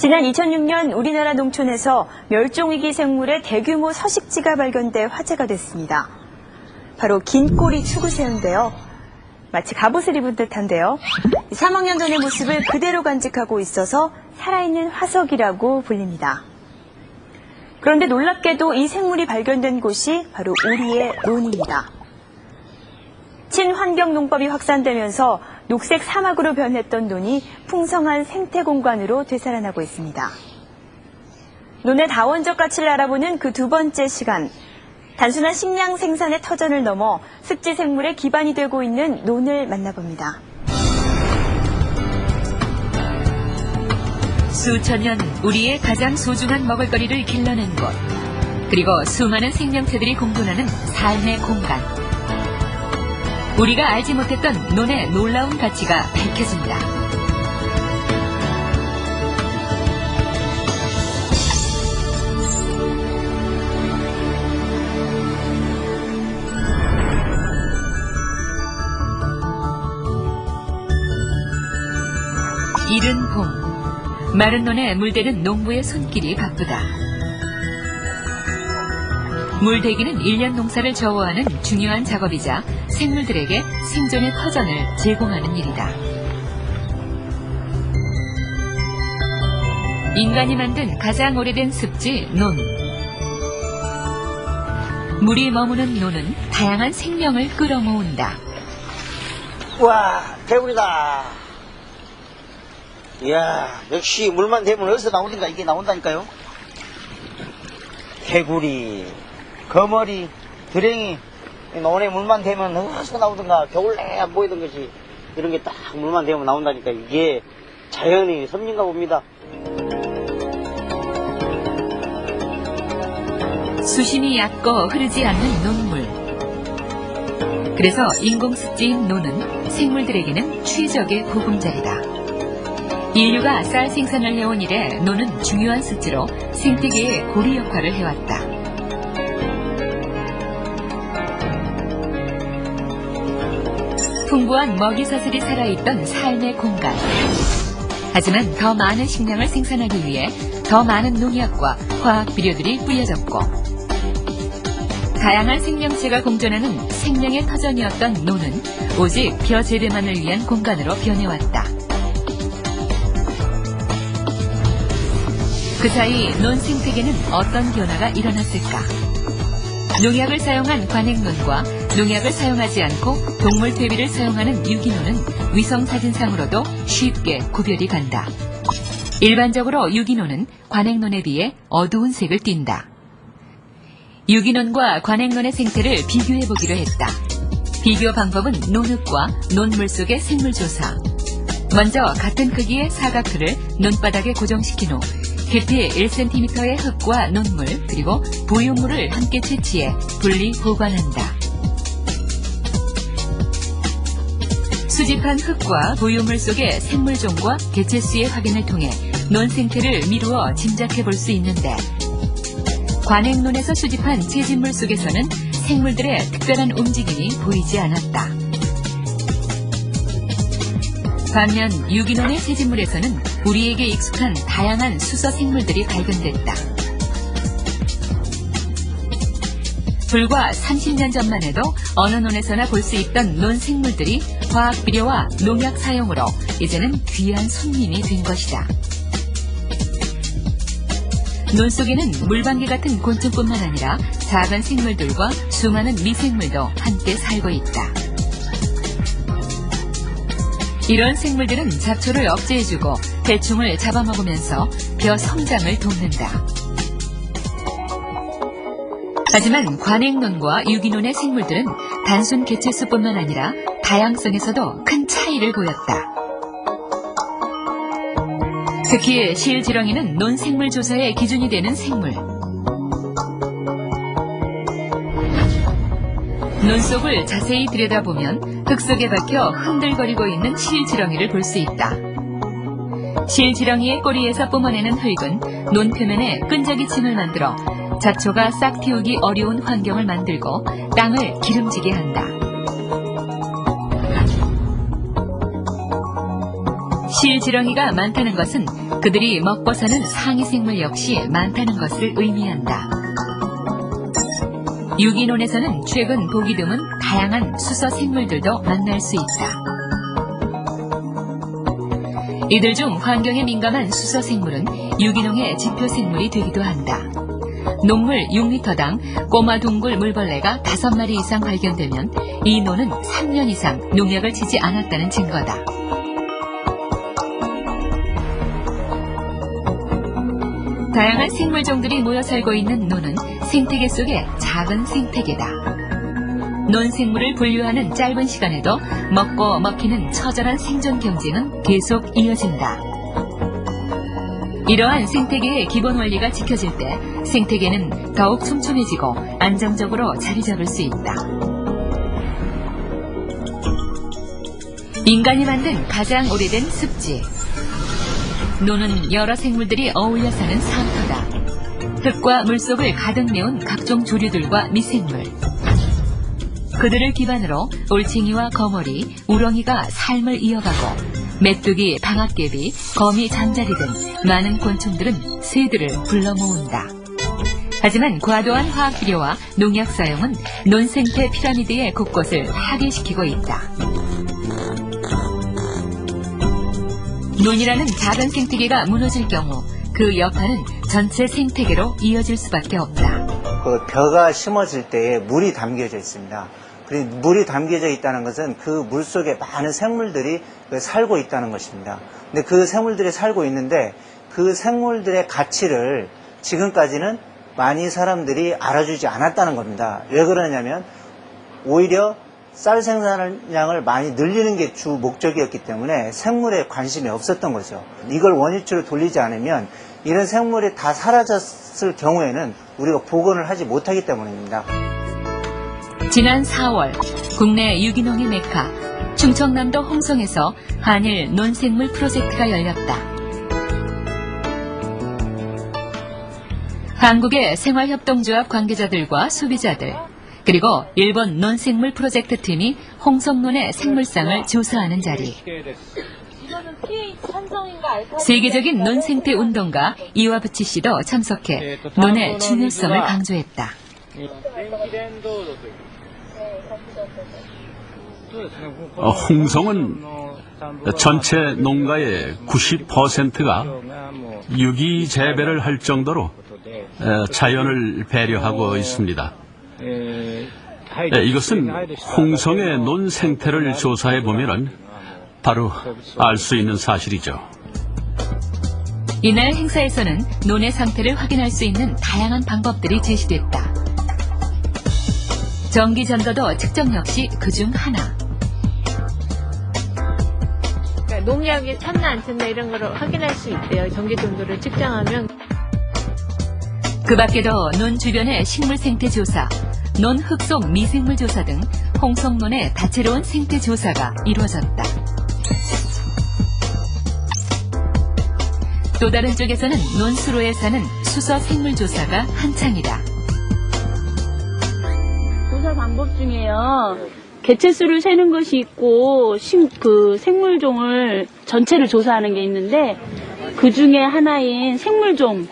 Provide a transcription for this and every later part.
지난 2006년 우리나라 농촌에서 멸종위기 생물의 대규모 서식지가 발견돼 화제가 됐습니다. 바로 긴꼬리 추구새인데요. 마치 갑옷을 입은 듯한데요. 3억 년 전의 모습을 그대로 간직하고 있어서 살아있는 화석이라고 불립니다. 그런데 놀랍게도 이 생물이 발견된 곳이 바로 우리의 논입니다. 친환경 농법이 확산되면서 녹색 사막으로 변했던 논이 풍성한 생태 공간으로 되살아나고 있습니다. 논의 다원적 가치를 알아보는 그 두 번째 시간, 단순한 식량 생산의 터전을 넘어 습지 생물의 기반이 되고 있는 논을 만나봅니다. 수천 년 우리의 가장 소중한 먹을거리를 길러낸 곳, 그리고 수많은 생명체들이 공존하는 삶의 공간. 우리가 알지 못했던 논의 놀라운 가치가 밝혀집니다. 이른 봄, 마른 논에 물대는 농부의 손길이 바쁘다. 물대기는 1년 농사를 저어하는 중요한 작업이자 생물들에게 생존의 터전을 제공하는 일이다. 인간이 만든 가장 오래된 습지, 논. 물이 머무는 논은 다양한 생명을 끌어모은다. 와, 개구리다. 이야, 역시 물만 대면 어디서 나오든가 이게 나온다니까요. 개구리, 거머리, 드랭이, 논에 물만 대면 어디서 나오든가 겨울 내내 안 보이던 것이 이런 게 딱 물만 대면 나온다니까 이게 자연의 섭리인가 봅니다. 수심이 얕고 흐르지 않는 논물. 그래서 인공습지인 논은 생물들에게는 최적의 보금자리다. 인류가 쌀 생산을 해온 이래 논은 중요한 습지로 생태계의 고리 역할을 해왔다. 풍부한 먹이사슬이 살아있던 삶의 공간. 하지만 더 많은 식량을 생산하기 위해 더 많은 농약과 화학 비료들이 뿌려졌고, 다양한 생명체가 공존하는 생명의 터전이었던 논은 오직 벼재배만을 위한 공간으로 변해왔다. 그 사이 논 생태계는 어떤 변화가 일어났을까? 농약을 사용한 관행논과 농약을 사용하지 않고 동물 퇴비를 사용하는 유기논은 위성사진상으로도 쉽게 구별이 간다. 일반적으로 유기논은 관행논에 비해 어두운 색을 띈다. 유기논과 관행논의 생태를 비교해보기로 했다. 비교 방법은 논흙과 논물 속의 생물 조사. 먼저 같은 크기의 사각틀을 논바닥에 고정시킨 후 깊이 1cm의 흙과 논물 그리고 부유물을 함께 채취해 분리 보관한다. 수집한 흙과 부유물 속의 생물종과 개체수의 확인을 통해 논 생태를 미루어 짐작해 볼 수 있는데, 관행논에서 수집한 채집물 속에서는 생물들의 특별한 움직임이 보이지 않았다. 반면 유기논의 채집물에서는 우리에게 익숙한 다양한 수서 생물들이 발견됐다. 불과 30년 전만 해도 어느 논에서나 볼 수 있던 논 생물들이 화학 비료와 농약 사용으로 이제는 귀한 손님이 된 것이다. 논 속에는 물방개 같은 곤충뿐만 아니라 작은 생물들과 수많은 미생물도 함께 살고 있다. 이런 생물들은 잡초를 억제해주고 해충을 잡아먹으면서 벼 성장을 돕는다. 하지만 관행논과 유기논의 생물들은 단순 개체수뿐만 아니라 다양성에서도 큰 차이를 보였다. 특히 실지렁이는 논 생물 조사의 기준이 되는 생물. 논 속을 자세히 들여다보면 흙 속에 박혀 흔들거리고 있는 실지렁이를 볼 수 있다. 실지렁이의 꼬리에서 뿜어내는 흙은 논 표면에 끈적이 침을 만들어 잡초가 싹 틔우기 어려운 환경을 만들고 땅을 기름지게 한다. 실지렁이가 많다는 것은 그들이 먹고 사는 상위 생물 역시 많다는 것을 의미한다. 유기논에서는 최근 보기 드문 다양한 수서 생물들도 만날 수 있다. 이들 중 환경에 민감한 수서 생물은 유기농의 지표 생물이 되기도 한다. 녹물 6리터당 꼬마 둥굴 물벌레가 5마리 이상 발견되면 이 논은 3년 이상 농약을 치지 않았다는 증거다. 다양한 생물종들이 모여 살고 있는 논은 생태계 속의 작은 생태계다. 논 생물을 분류하는 짧은 시간에도 먹고 먹히는 처절한 생존 경쟁은 계속 이어진다. 이러한 생태계의 기본 원리가 지켜질 때 생태계는 더욱 촘촘해지고 안정적으로 자리 잡을 수 있다. 인간이 만든 가장 오래된 습지. 논은 여러 생물들이 어울려 사는 산터다. 흙과 물속을 가득 메운 각종 조류들과 미생물. 그들을 기반으로 올챙이와 거머리, 우렁이가 삶을 이어가고 메뚜기, 방앗개비, 거미, 잠자리 등 많은 곤충들은 새들을 불러 모은다. 하지만 과도한 화학 비료와 농약 사용은 논 생태 피라미드의 곳곳을 파괴시키고 있다. 논이라는 작은 생태계가 무너질 경우 그 여파는 전체 생태계로 이어질 수밖에 없다. 그 벼가 심어질 때에 물이 담겨져 있습니다. 그리고 물이 담겨져 있다는 것은 그 물 속에 많은 생물들이 살고 있다는 것입니다. 근데 그 생물들이 살고 있는데 그 생물들의 가치를 지금까지는 많이 사람들이 알아주지 않았다는 겁니다. 왜 그러냐면 오히려 쌀 생산량을 많이 늘리는 게 주 목적이었기 때문에 생물에 관심이 없었던 거죠. 이걸 원위치로 돌리지 않으면 이런 생물이 다 사라졌을 경우에는 우리가 복원을 하지 못하기 때문입니다. 지난 4월 국내 유기농의 메카 충청남도 홍성에서 한일 논생물 프로젝트가 열렸다. 한국의 생활협동조합 관계자들과 소비자들 그리고 일본 논생물 프로젝트 팀이 홍성논의 생물상을 조사하는 자리. 세계적인 논생태 운동가 이와부치 씨도 참석해 논의 중요성을 강조했다. 홍성은 전체 농가의 90%가 유기 재배를 할 정도로 자연을 배려하고 있습니다. 이것은 홍성의 논 생태를 조사해 보면 바로 알 수 있는 사실이죠. 이날 행사에서는 논의 상태를 확인할 수 있는 다양한 방법들이 제시됐다. 정기 전도도 측정 역시 그중 하나. 농약이 찼나 안 찼나 이런 거를 확인할 수 있대요. 정기 정도를 측정하면. 그 밖에도 논 주변의 식물 생태 조사, 논 흙속 미생물 조사 등 홍성논의 다채로운 생태 조사가 이루어졌다. 또 다른 쪽에서는 논 수로에 사는 수서 생물 조사가 한창이다. 조사 방법 중에요. 개체수를 세는 것이 있고 그 생물종을 전체를 조사하는 게 있는데 그 중에 하나인 생물종,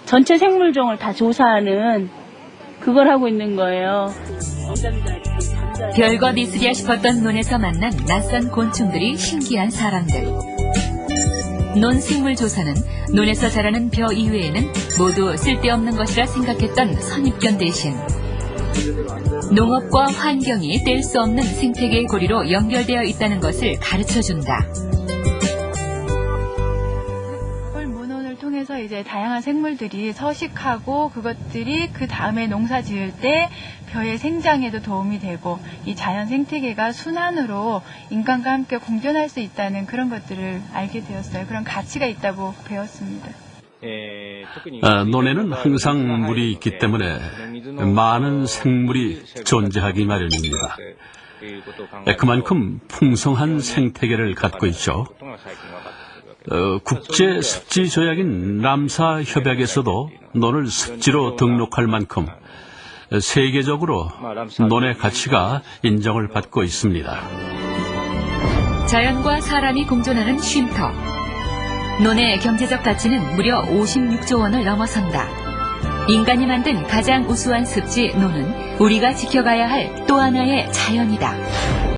전체 생물종을 다 조사하는 그걸 하고 있는 거예요. 별것 있으랴 싶었던 논에서 만난 낯선 곤충들이 신기한 사람들. 논 생물 조사는 논에서 자라는 벼 이외에는 모두 쓸데없는 것이라 생각했던 선입견 대신 농업과 환경이 뗄 수 없는 생태계의 고리로 연결되어 있다는 것을 가르쳐준다. 물문원을 통해서 이제 다양한 생물들이 서식하고 그것들이 그 다음에 농사 지을 때 벼의 생장에도 도움이 되고 이 자연 생태계가 순환으로 인간과 함께 공존할 수 있다는 그런 것들을 알게 되었어요. 그런 가치가 있다고 배웠습니다. 논에는 항상 물이 있기 때문에 많은 생물이 존재하기 마련입니다. 그만큼 풍성한 생태계를 갖고 있죠. 국제 습지 조약인 람사 협약에서도 논을 습지로 등록할 만큼 세계적으로 논의 가치가 인정을 받고 있습니다. 자연과 사람이 공존하는 쉼터. 논의 경제적 가치는 무려 56조 원을 넘어선다. 인간이 만든 가장 우수한 습지 논은 우리가 지켜가야 할 또 하나의 자연이다.